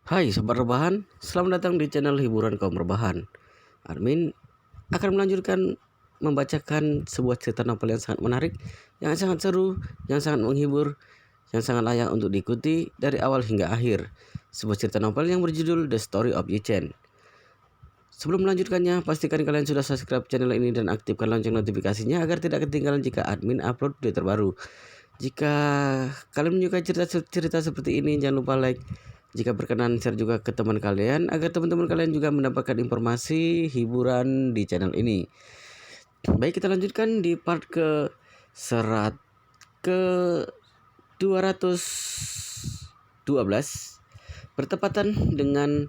Hai Sobat Rebahan, selamat datang di channel hiburan kaum rebahan. Admin akan melanjutkan membacakan sebuah cerita novel yang sangat menarik, yang sangat seru, yang sangat menghibur, yang sangat layak untuk diikuti dari awal hingga akhir. Sebuah cerita novel yang berjudul The Story of Yi Chen. Sebelum melanjutkannya, pastikan kalian sudah subscribe channel ini dan aktifkan lonceng notifikasinya agar tidak ketinggalan jika admin upload video terbaru. Jika kalian menyukai cerita-cerita seperti ini, jangan lupa like. Jika berkenan, share juga ke teman kalian agar teman-teman kalian juga mendapatkan informasi hiburan di channel ini. Baik, kita lanjutkan di part ke serat ke 212 bertepatan dengan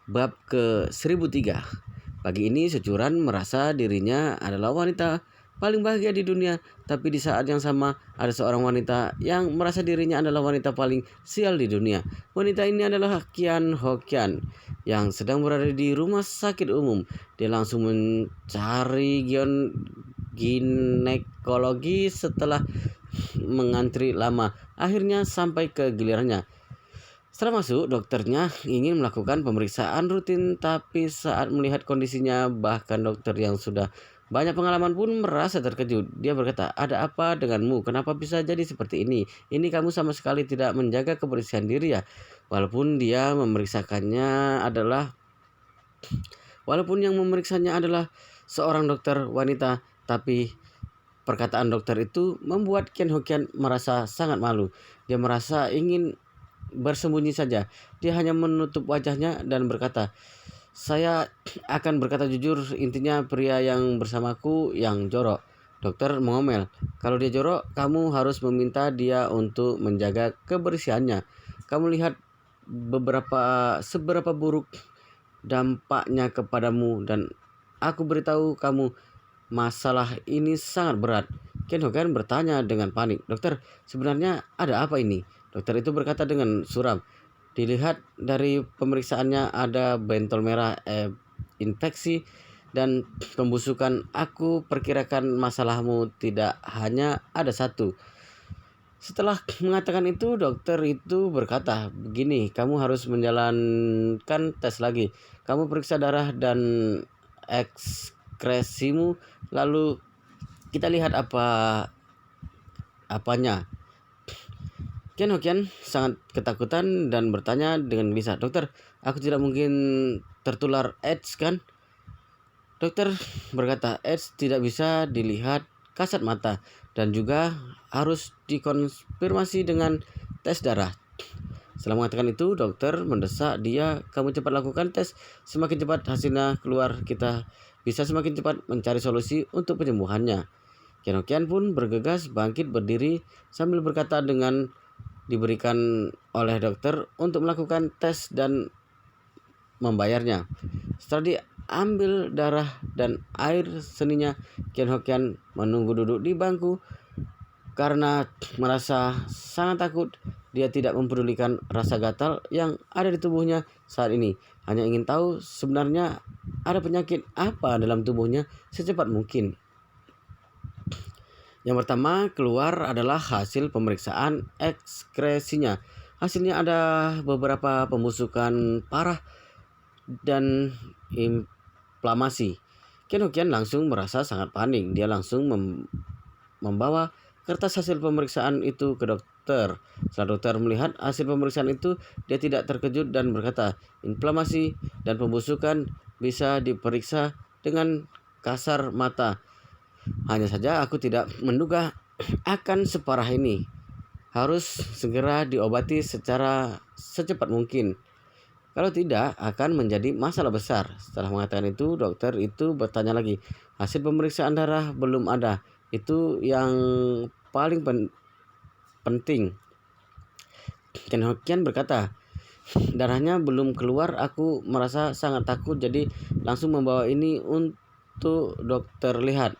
bab ke 1003. Pagi ini Securan merasa dirinya adalah wanita paling bahagia di dunia, tapi di saat yang sama ada seorang wanita yang merasa dirinya adalah wanita paling sial di dunia. Wanita ini adalah Qian Hoqian yang sedang berada di rumah sakit umum. Dia langsung mencari ginekologi setelah mengantri lama. Akhirnya sampai ke gilirannya. Setelah masuk, dokternya ingin melakukan pemeriksaan rutin, tapi saat melihat kondisinya, bahkan dokter yang sudah banyak pengalaman pun merasa terkejut. Dia berkata, "Ada apa denganmu? Kenapa bisa jadi seperti ini? Ini kamu sama sekali tidak menjaga kebersihan diri ya?" Walaupun dia memeriksakannya adalah Walaupun yang memeriksanya adalah seorang dokter wanita, tapi perkataan dokter itu membuat Ken Hokian merasa sangat malu. Dia merasa ingin bersembunyi saja. Dia hanya menutup wajahnya dan berkata, "Saya akan berkata jujur, intinya pria yang bersamaku yang jorok." Dokter mengomel, "Kalau dia jorok, kamu harus meminta dia untuk menjaga kebersihannya. Kamu lihat seberapa buruk dampaknya kepadamu, dan aku beritahu kamu, masalah ini sangat berat." Ken Hogan bertanya dengan panik, "Dokter, sebenarnya ada apa ini?" Dokter itu berkata dengan suram, "Dilihat dari pemeriksaannya ada bentol merah, infeksi, dan pembusukan. Aku perkirakan masalahmu tidak hanya ada satu." Setelah mengatakan itu, dokter itu berkata, "Begini, kamu harus menjalankan tes lagi. Kamu periksa darah dan ekskresimu, lalu kita lihat apanya." Ken Hokian sangat ketakutan dan bertanya dengan gelisah, "Dokter, aku tidak mungkin tertular AIDS kan?" Dokter berkata, "AIDS tidak bisa dilihat kasat mata dan juga harus dikonfirmasi dengan tes darah." Setelah mengatakan itu, dokter mendesak dia, "Kamu cepat lakukan tes. Semakin cepat hasilnya keluar, kita bisa semakin cepat mencari solusi untuk penyembuhannya." Kenokian pun bergegas bangkit berdiri sambil berkata dengan diberikan oleh dokter untuk melakukan tes dan membayarnya. Setelah diambil darah dan air seninya, Ken Hokian menunggu duduk di bangku karena merasa sangat takut. Dia tidak mempedulikan rasa gatal yang ada di tubuhnya saat ini. Hanya ingin tahu sebenarnya ada penyakit apa dalam tubuhnya secepat mungkin. Yang pertama keluar adalah hasil pemeriksaan ekskresinya. Hasilnya ada beberapa pembusukan parah dan inflamasi. Ken Hokian langsung merasa sangat panik. Dia langsung membawa kertas hasil pemeriksaan itu ke dokter. Setelah dokter melihat hasil pemeriksaan itu, dia tidak terkejut dan berkata, "Inflamasi dan pembusukan bisa diperiksa dengan kasar mata. Hanya saja aku tidak menduga akan separah ini. Harus segera diobati secara secepat mungkin. Kalau tidak, akan menjadi masalah besar." Setelah mengatakan itu, dokter itu bertanya lagi, "Hasil pemeriksaan darah belum ada. Itu yang paling penting." Ken Hokian berkata, "Darahnya belum keluar. Aku merasa sangat takut, jadi langsung membawa ini untuk dokter lihat."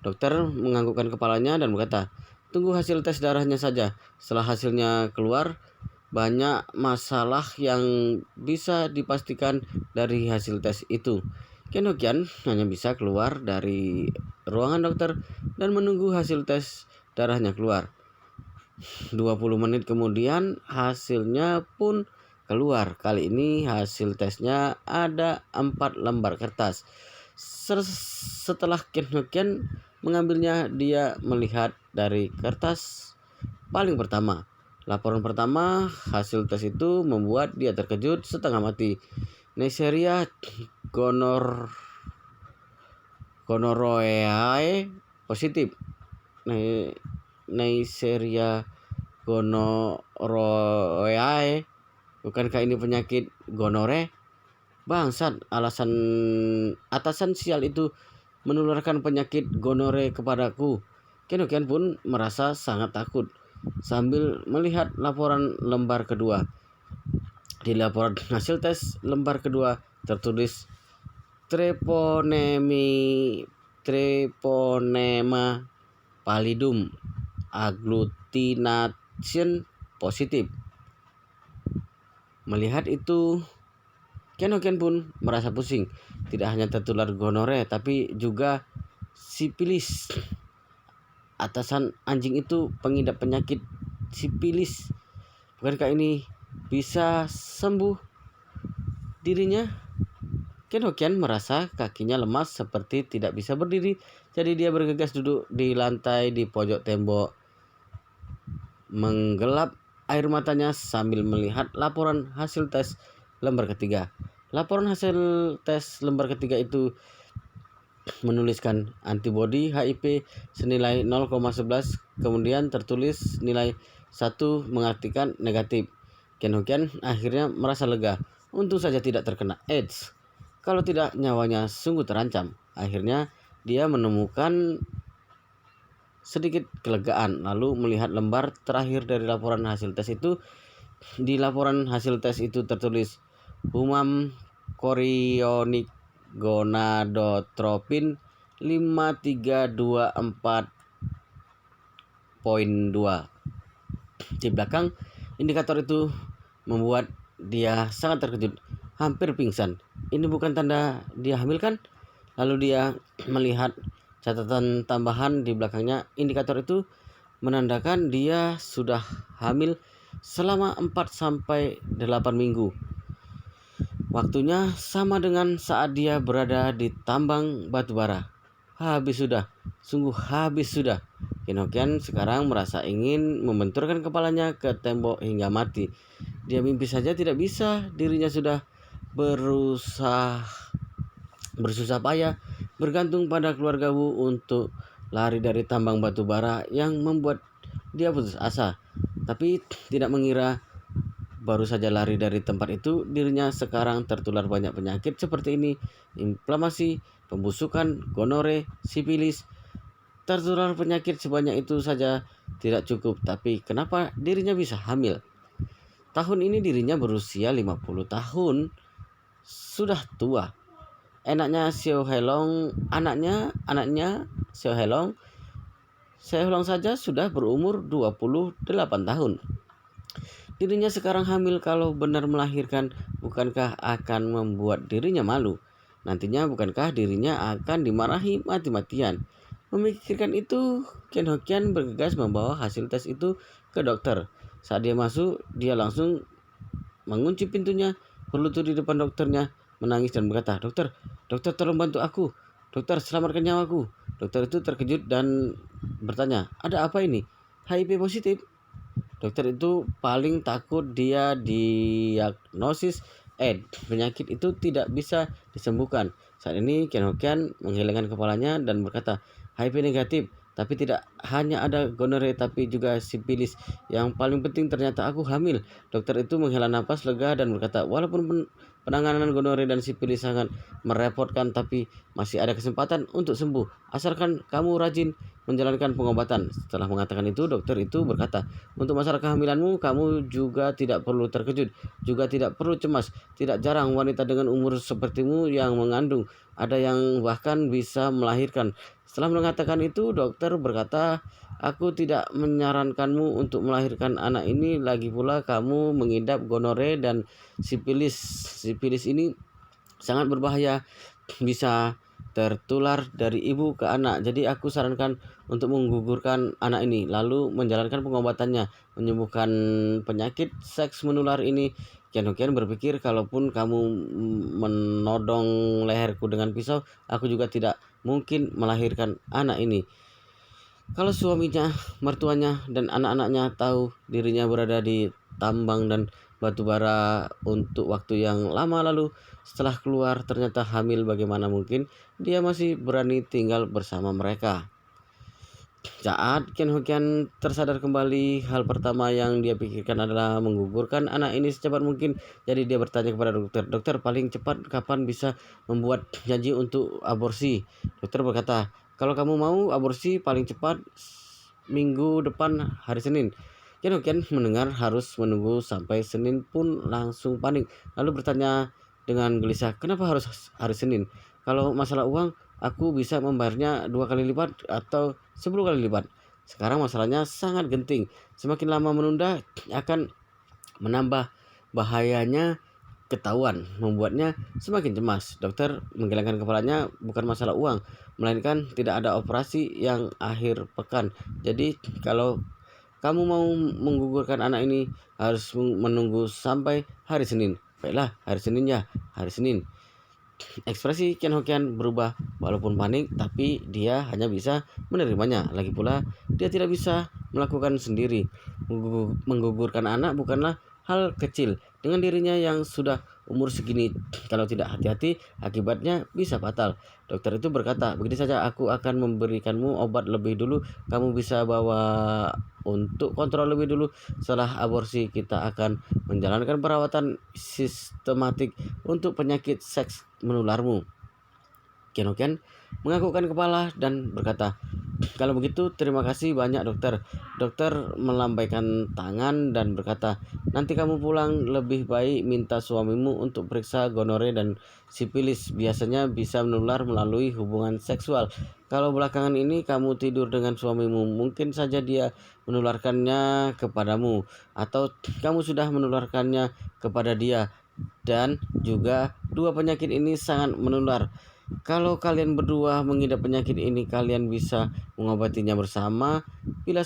Dokter menganggukkan kepalanya dan berkata, "Tunggu hasil tes darahnya saja. Setelah hasilnya keluar, banyak masalah yang bisa dipastikan dari hasil tes itu." Ken Hokian hanya bisa keluar dari ruangan dokter dan menunggu hasil tes darahnya keluar. 20 menit kemudian hasilnya pun keluar. Kali ini hasil tesnya ada 4 lembar kertas. Setelah Ken Hokian mengambilnya, dia melihat dari kertas paling pertama. Laporan pertama hasil tes itu membuat dia terkejut setengah mati. Neisseria gonorrhoeae positif. Neisseria gonorrhoeae, bukankah ini penyakit gonore? Bangsat, atasan sial itu menularkan penyakit gonore kepadaku. Ken Hokian pun merasa sangat takut sambil melihat laporan lembar kedua. Di laporan hasil tes lembar kedua tertulis Treponema pallidum agglutination positif. Melihat itu, Ken Hokian pun merasa pusing. Tidak hanya tertular gonore, tapi juga sipilis. Atasan anjing itu pengidap penyakit sipilis. Bukankah ini bisa sembuh dirinya? Ken Hokian merasa kakinya lemas seperti tidak bisa berdiri. Jadi dia bergegas duduk di lantai di pojok tembok, menggelap air matanya sambil melihat laporan hasil tes lembar ketiga. Laporan hasil tes lembar ketiga itu menuliskan antibodi HIV senilai 0,11, kemudian tertulis nilai 1 mengartikan negatif. Ken Hokian akhirnya merasa lega. Untung saja tidak terkena AIDS. Kalau tidak, nyawanya sungguh terancam. Akhirnya dia menemukan sedikit kelegaan, lalu melihat lembar terakhir dari laporan hasil tes itu. Di laporan hasil tes itu tertulis Humam chorionic gonadotropin 5324.2. Di belakang indikator itu membuat dia sangat terkejut, hampir pingsan. Ini bukan tanda dia hamil kan? Lalu dia melihat catatan tambahan di belakangnya. Indikator itu menandakan dia sudah hamil selama 4-8 minggu. Waktunya sama dengan saat dia berada di tambang batubara. Habis sudah, sungguh habis sudah. Ken Hokian sekarang merasa ingin membenturkan kepalanya ke tembok hingga mati. Dia mimpi saja tidak bisa, dirinya sudah berusaha bersusah payah bergantung pada keluarga Wu untuk lari dari tambang batubara yang membuat dia putus asa. Tapi tidak mengira baru saja lari dari tempat itu, dirinya sekarang tertular banyak penyakit seperti ini: inflamasi, pembusukan, gonore, sipilis. Tertular penyakit sebanyak itu saja tidak cukup, tapi kenapa dirinya bisa hamil? Tahun ini dirinya berusia 50 tahun, sudah tua. Anaknya Xiao Hailong saja sudah berumur 28 tahun. Dirinya sekarang hamil. Kalau benar melahirkan, bukankah akan membuat dirinya malu? Nantinya bukankah dirinya akan dimarahi mati-matian? Memikirkan itu, Ken Hokian bergegas membawa hasil tes itu ke dokter. Saat dia masuk, dia langsung mengunci pintunya, berlutut di depan dokternya, menangis dan berkata, dokter tolong bantu aku. Dokter, selamatkan nyawaku." Dokter itu terkejut dan bertanya, "Ada apa ini?" "HIV positif." Dokter itu paling takut dia diagnosis AIDS. Penyakit itu tidak bisa disembuhkan. Saat ini Ken Hokian menggelengkan kepalanya dan berkata, "HIV negatif, tapi tidak hanya ada gonore tapi juga sipilis. Yang paling penting ternyata aku hamil." Dokter itu menghela napas lega dan berkata, "Walaupun penanganan gonore dan sipilis sangat merepotkan, tapi masih ada kesempatan untuk sembuh asalkan kamu rajin menjalankan pengobatan." Setelah mengatakan itu, dokter itu berkata, "Untuk masalah kehamilanmu, kamu juga tidak perlu terkejut, juga tidak perlu cemas. Tidak jarang wanita dengan umur sepertimu yang mengandung. Ada yang bahkan bisa melahirkan." Setelah mengatakan itu, dokter berkata, "Aku tidak menyarankanmu untuk melahirkan anak ini. Lagi pula kamu mengidap gonore dan sipilis. Sipilis ini sangat berbahaya, bisa tertular dari ibu ke anak. Jadi aku sarankan untuk menggugurkan anak ini, lalu menjalankan pengobatannya, menyembuhkan penyakit seks menular ini." Kian Hokian berpikir kalaupun kamu menodong leherku dengan pisau, aku juga tidak mungkin melahirkan anak ini. Kalau suaminya, mertuanya, dan anak-anaknya tahu dirinya berada di tambang dan batu bara untuk waktu yang lama lalu, setelah keluar ternyata hamil, bagaimana mungkin dia masih berani tinggal bersama mereka? Saat Ken Hokian tersadar kembali, hal pertama yang dia pikirkan adalah menggugurkan anak ini secepat mungkin. Jadi dia bertanya kepada dokter, "Dokter, paling cepat kapan bisa membuat janji untuk aborsi?" Dokter berkata, "Kalau kamu mau aborsi paling cepat minggu depan hari Senin." Ken Hokian mendengar harus menunggu sampai Senin pun langsung panik. Lalu bertanya dengan gelisah, "Kenapa harus hari Senin? Kalau masalah uang, aku bisa membayarnya 2 kali lipat atau 10 kali lipat. Sekarang masalahnya sangat genting. Semakin lama menunda akan menambah bahayanya ketahuan, membuatnya semakin cemas." Dokter menggelengkan kepalanya, "Bukan masalah uang, melainkan tidak ada operasi yang akhir pekan. Jadi kalau kamu mau menggugurkan anak ini harus menunggu sampai hari Senin." "Baiklah, hari Senin ya, hari Senin." Ekspresi Ken Hokian berubah, walaupun panik, tapi dia hanya bisa menerimanya. Lagi pula, dia tidak bisa melakukan sendiri. Menggugurkan anak bukanlah hal kecil. Dengan dirinya yang sudah umur segini, kalau tidak hati-hati, akibatnya bisa fatal. Dokter itu berkata, "Begini saja, aku akan memberikanmu obat lebih dulu. Kamu bisa bawa untuk kontrol lebih dulu. Setelah aborsi, kita akan menjalankan perawatan sistematik untuk penyakit seks menularmu." Ken Hokian menganggukkan kepala dan berkata, "Kalau begitu terima kasih banyak dokter." Dokter melambaikan tangan dan berkata, "Nanti kamu pulang lebih baik minta suamimu untuk periksa gonore dan sipilis. Biasanya bisa menular melalui hubungan seksual. Kalau belakangan ini kamu tidur dengan suamimu, mungkin saja dia menularkannya kepadamu, atau kamu sudah menularkannya kepada dia. Dan juga dua penyakit ini sangat menular. Kalau kalian berdua mengidap penyakit ini, kalian bisa mengobatinya bersama bisa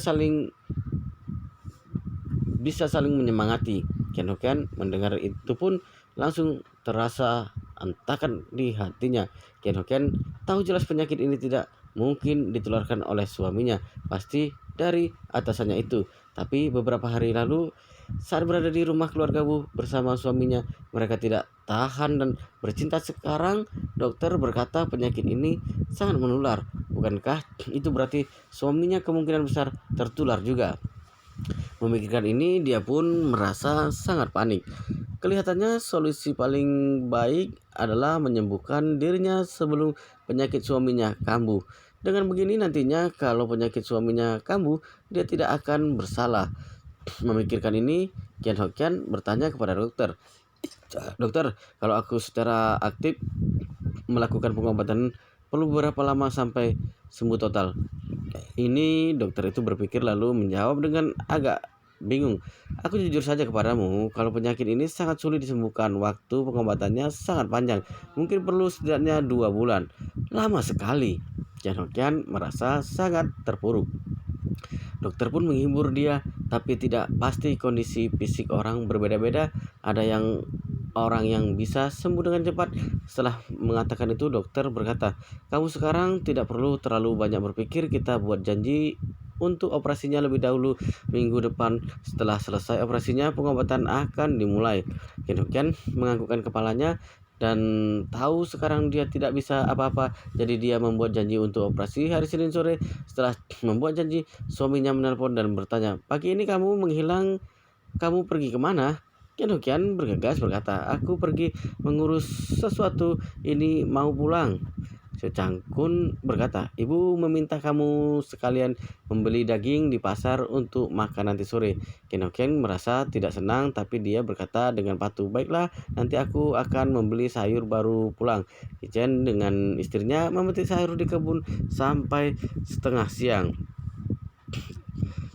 saling menyemangati." Ken Hokian mendengar itu pun langsung terasa entakan di hatinya. Ken Hokian tahu jelas penyakit ini tidak mungkin ditularkan oleh suaminya, pasti dari atasannya itu. Tapi beberapa hari lalu, saat berada di rumah keluarga bersama suaminya, mereka tidak tahan dan bercinta. Sekarang dokter berkata penyakit ini sangat menular. Bukankah itu berarti suaminya kemungkinan besar tertular juga? Memikirkan ini, dia pun merasa sangat panik. Kelihatannya solusi paling baik adalah menyembuhkan dirinya sebelum penyakit suaminya kambuh. Dengan begini nantinya kalau penyakit suaminya kambuh, dia tidak akan bersalah. Memikirkan ini, Ken Hokian bertanya kepada dokter, "Dokter, kalau aku secara aktif melakukan pengobatan, perlu berapa lama sampai sembuh total?" Ini dokter itu berpikir lalu menjawab dengan agak bingung, "Aku jujur saja kepadamu, kalau penyakit ini sangat sulit disembuhkan. Waktu pengobatannya sangat panjang, mungkin perlu setidaknya 2 bulan. Lama sekali." Ken Hokian merasa sangat terpuruk. Dokter pun menghibur dia, tapi tidak pasti, kondisi fisik orang berbeda-beda. Ada orang yang bisa sembuh dengan cepat. Setelah mengatakan itu, dokter berkata, "Kamu sekarang tidak perlu terlalu banyak berpikir. Kita buat janji untuk operasinya lebih dahulu minggu depan. Setelah selesai operasinya, pengobatan akan dimulai." Ken Hokian menganggukkan kepalanya dan tahu sekarang dia tidak bisa apa-apa. Jadi dia membuat janji untuk operasi hari Senin sore. Setelah membuat janji, suaminya menelpon dan bertanya, "Pagi ini kamu menghilang, kamu pergi kemana?" Ken Hokian bergegas berkata, "Aku pergi mengurus sesuatu, ini mau pulang." Secangkun berkata, "Ibu meminta kamu sekalian membeli daging di pasar untuk makan nanti sore." Ken Hokian merasa tidak senang, tapi dia berkata dengan patuh, "Baiklah, nanti aku akan membeli sayur baru pulang." Ichen dengan istrinya memetik sayur di kebun sampai setengah siang.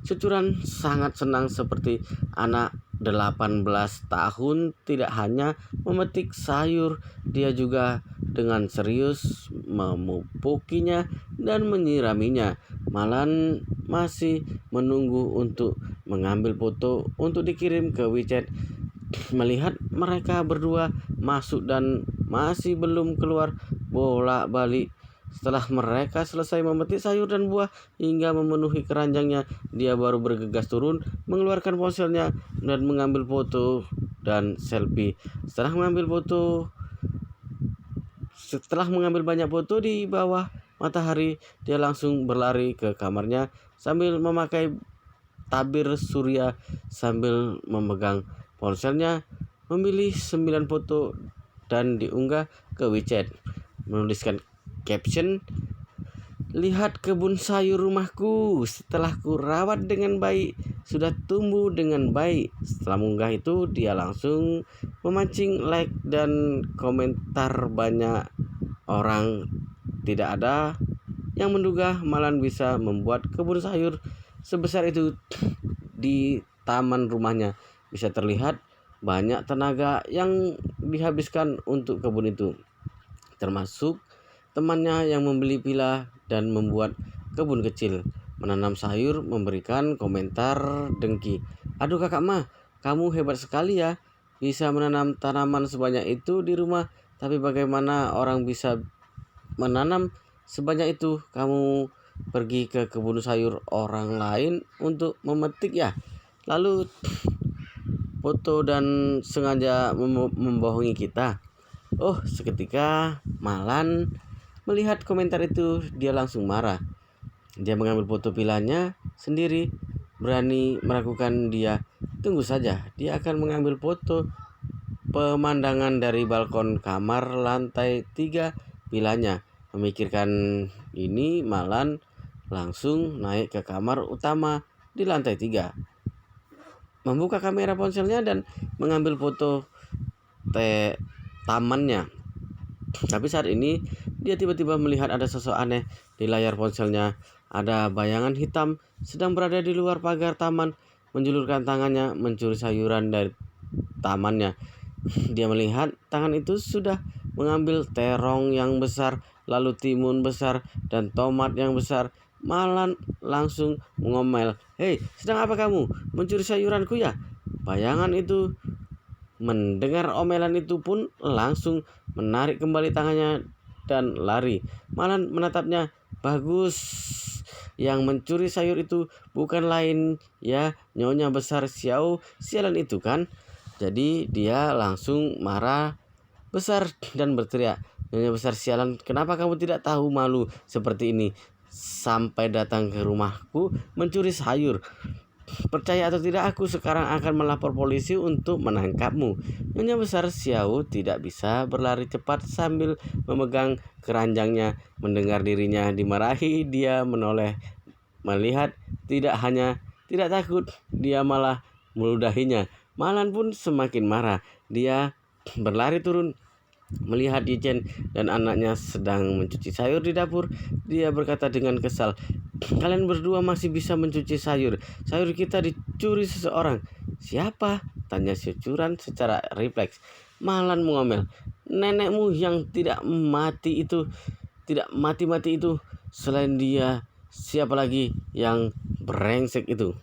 Cucuran sangat senang seperti anak 18 tahun, tidak hanya memetik sayur, dia juga dengan serius memupukinya dan menyiraminya. Malan masih menunggu untuk mengambil foto untuk dikirim ke WeChat. melihat mereka berdua masuk dan masih belum keluar bolak-balik. Setelah mereka selesai memetik sayur dan buah hingga memenuhi keranjangnya, dia baru bergegas turun, mengeluarkan ponselnya dan mengambil foto dan selfie. Setelah mengambil banyak foto di bawah matahari, dia langsung berlari ke kamarnya sambil memakai tabir surya sambil memegang ponselnya, memilih 9 foto dan diunggah ke WeChat. Menuliskan caption, "Lihat kebun sayur rumahku, setelah ku rawat dengan baik, sudah tumbuh dengan baik." Setelah mengunggah itu, dia langsung memancing like dan komentar banyak orang. Tidak ada yang menduga Malan bisa membuat kebun sayur sebesar itu di taman rumahnya. Bisa terlihat banyak tenaga yang dihabiskan untuk kebun itu, termasuk temannya yang membeli pila dan membuat kebun kecil. Menanam sayur memberikan komentar dengki. "Aduh kakak mah, kamu hebat sekali ya, bisa menanam tanaman sebanyak itu di rumah. Tapi bagaimana orang bisa menanam sebanyak itu? Kamu pergi ke kebun sayur orang lain untuk memetik ya?" Lalu foto dan sengaja membohongi kita. Oh, seketika Malan melihat komentar itu, dia langsung marah. Dia mengambil foto pilanya sendiri. Berani meragukan dia. Tunggu saja, dia akan mengambil foto pemandangan dari balkon kamar lantai 3 pilanya. Memikirkan ini, Malan langsung naik ke kamar utama di lantai 3, membuka kamera ponselnya dan mengambil foto tamannya. Tapi saat ini dia tiba-tiba melihat ada sosok aneh di layar ponselnya. Ada bayangan hitam sedang berada di luar pagar taman, menjulurkan tangannya mencuri sayuran dari tamannya. Dia melihat tangan itu sudah mengambil terong yang besar, lalu timun besar dan tomat yang besar. Malan langsung mengomel, "Hei, sedang apa kamu? Mencuri sayuranku ya?" Bayangan itu mendengar omelan itu pun langsung menarik kembali tangannya dan lari. Malan menatapnya. Bagus, yang mencuri sayur itu bukan lain ya Nyonya Besar Xiao sialan itu kan. Jadi dia langsung marah besar dan berteriak, "Nyonya Besar sialan, kenapa kamu tidak tahu malu seperti ini? Sampai datang ke rumahku mencuri sayur. Percaya atau tidak, aku sekarang akan melapor polisi untuk menangkapmu." Nyonya Besar Xiao tidak bisa berlari cepat sambil memegang keranjangnya. Mendengar dirinya dimarahi, dia menoleh melihat. Tidak hanya tidak takut, dia malah meludahinya. Malan pun semakin marah. Dia berlari turun melihat Yichen dan anaknya sedang mencuci sayur di dapur. Dia berkata dengan kesal, "Kalian berdua masih bisa mencuci sayur. Sayur kita dicuri seseorang." "Siapa?" tanya Securan secara refleks. Malan mengomel, "Nenekmu yang tidak mati-mati itu. Selain dia, siapa lagi yang brengsek itu?"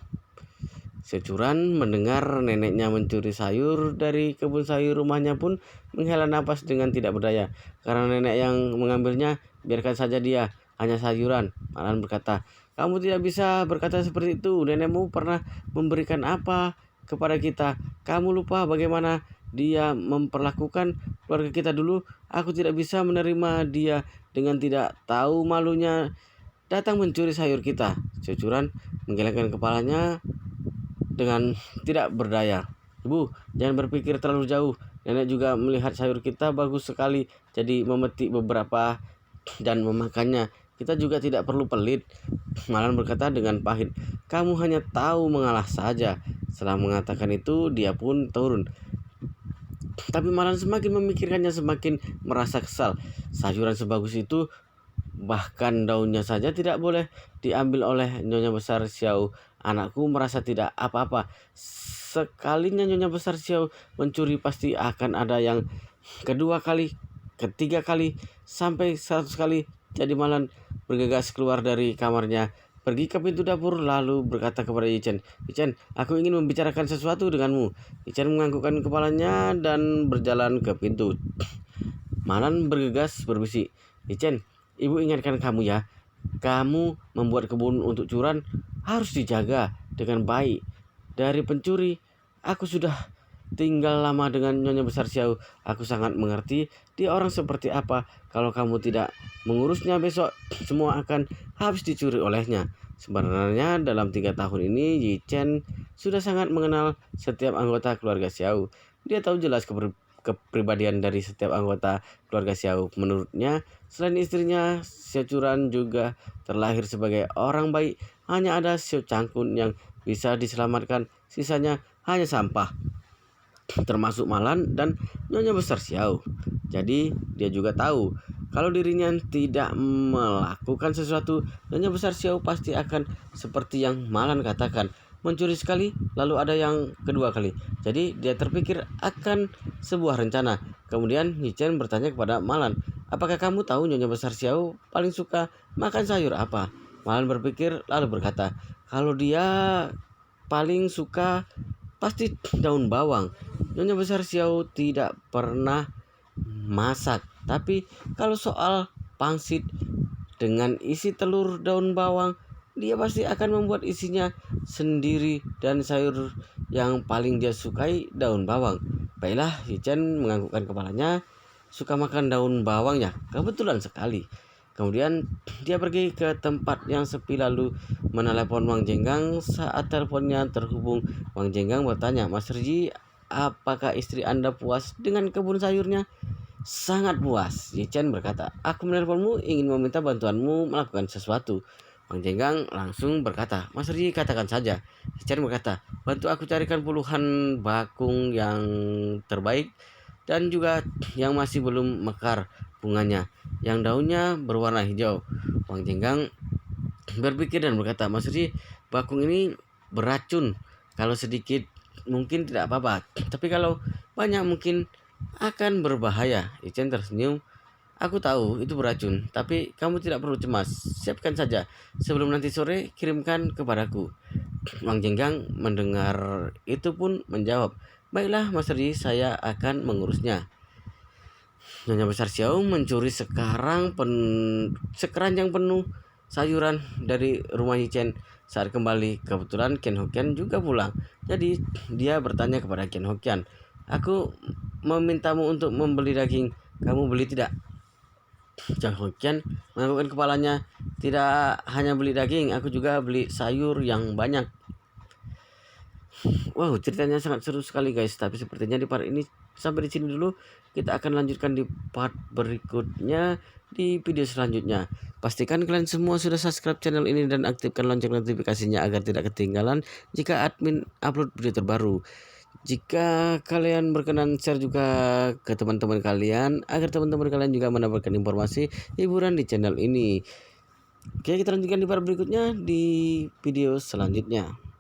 Securan mendengar neneknya mencuri sayur dari kebun sayur rumahnya pun menghela napas dengan tidak berdaya. Karena nenek yang mengambilnya, biarkan saja dia, hanya sayuran. Malan berkata, "Kamu tidak bisa berkata seperti itu. Nenekmu pernah memberikan apa kepada kita? Kamu lupa bagaimana dia memperlakukan keluarga kita dulu? Aku tidak bisa menerima dia dengan tidak tahu malunya datang mencuri sayur kita." Securan menggelengkan kepalanya dengan tidak berdaya. "Ibu, jangan berpikir terlalu jauh. Nenek juga melihat sayur kita bagus sekali, jadi memetik beberapa dan memakannya. Kita juga tidak perlu pelit." Malan berkata dengan pahit, "Kamu hanya tahu mengalah saja." Setelah mengatakan itu, dia pun turun. Tapi Malan semakin memikirkannya semakin merasa kesal. Sayuran sebagus itu, bahkan daunnya saja tidak boleh diambil oleh Nyonya Besar Xiao. Anakku merasa tidak apa-apa. Sekalinya Nyonya Besar Xiao mencuri, pasti akan ada yang kedua kali, ketiga kali, sampai 100 kali. Jadi Malan bergegas keluar dari kamarnya pergi ke pintu dapur lalu berkata kepada Yichen, "Yichen, aku ingin membicarakan sesuatu denganmu." Yichen menganggukkan kepalanya dan berjalan ke pintu. Malan bergegas berbisik, "Yichen, ibu ingatkan kamu ya, kamu membuat kebun untuk curan harus dijaga dengan baik. Dari pencuri, aku sudah tinggal lama dengan Nyonya Besar Xiao. Aku sangat mengerti dia orang seperti apa. Kalau kamu tidak mengurusnya besok, semua akan habis dicuri olehnya." Sebenarnya dalam 3 tahun ini, Yi Chen sudah sangat mengenal setiap anggota keluarga Xiao. Dia tahu jelas kepribadian dari setiap anggota keluarga Xiao. Menurutnya, selain istrinya, Xiao Churan juga terlahir sebagai orang baik. Hanya ada Xiao Changkun yang bisa diselamatkan, sisanya hanya sampah, termasuk Malan dan Nyonya Besar Xiao. Jadi dia juga tahu kalau dirinya tidak melakukan sesuatu, Nyonya Besar Xiao pasti akan seperti yang Malan katakan, mencuri sekali lalu ada yang kedua kali. Jadi dia terpikir akan sebuah rencana. Kemudian Yichen bertanya kepada Malan, "Apakah kamu tahu Nyonya Besar Xiao paling suka makan sayur apa?" Malan berpikir lalu berkata, "Kalau dia paling suka pasti daun bawang." Nyonya Besar Xiao tidak pernah masak, tapi kalau soal pangsit dengan isi telur daun bawang, dia pasti akan membuat isinya sendiri, dan sayur yang paling dia sukai daun bawang. Baiklah, Yichen menganggukkan kepalanya. Suka makan daun bawang ya? Kebetulan sekali. Kemudian dia pergi ke tempat yang sepi lalu menelepon Wang Jenggang. Saat teleponnya terhubung, Wang Jenggang bertanya, "Mas Riji, apakah istri Anda puas dengan kebun sayurnya?" "Sangat puas," Yichen berkata. "Aku menelponmu ingin meminta bantuanmu melakukan sesuatu." Wang Jenggang langsung berkata, "Mas Riji, katakan saja." Yichen berkata, "Bantu aku carikan puluhan bakung yang terbaik dan juga yang masih belum mekar bunganya, yang daunnya berwarna hijau." Wang Jenggang berpikir dan berkata, "Mas Riji, bakung ini beracun. Kalau sedikit mungkin tidak apa-apa, tapi kalau banyak mungkin akan berbahaya." Yichen tersenyum. "Aku tahu itu beracun, tapi kamu tidak perlu cemas. Siapkan saja. Sebelum nanti sore, kirimkan kepadaku." Wang Jenggang mendengar itu pun menjawab, "Baiklah Mas Riji, saya akan mengurusnya." Nyonya Besar Xiao mencuri sekeranjang penuh sayuran dari rumah Yichen. Saat kembali, kebetulan Ken Hokian juga pulang. Jadi dia bertanya kepada Ken Hokian, "Aku memintamu untuk membeli daging. Kamu beli tidak?" Ken Hokian menganggukkan kepalanya. "Tidak hanya beli daging, aku juga beli sayur yang banyak." Wow, ceritanya sangat seru sekali guys. Tapi sepertinya di part ini sampai di sini dulu. Kita akan lanjutkan di part berikutnya di video selanjutnya. Pastikan kalian semua sudah subscribe channel ini dan aktifkan lonceng notifikasinya agar tidak ketinggalan jika admin upload video terbaru. Jika kalian berkenan, share juga ke teman-teman kalian agar teman-teman kalian juga mendapatkan informasi hiburan di channel ini. Oke, kita lanjutkan di part berikutnya di video selanjutnya.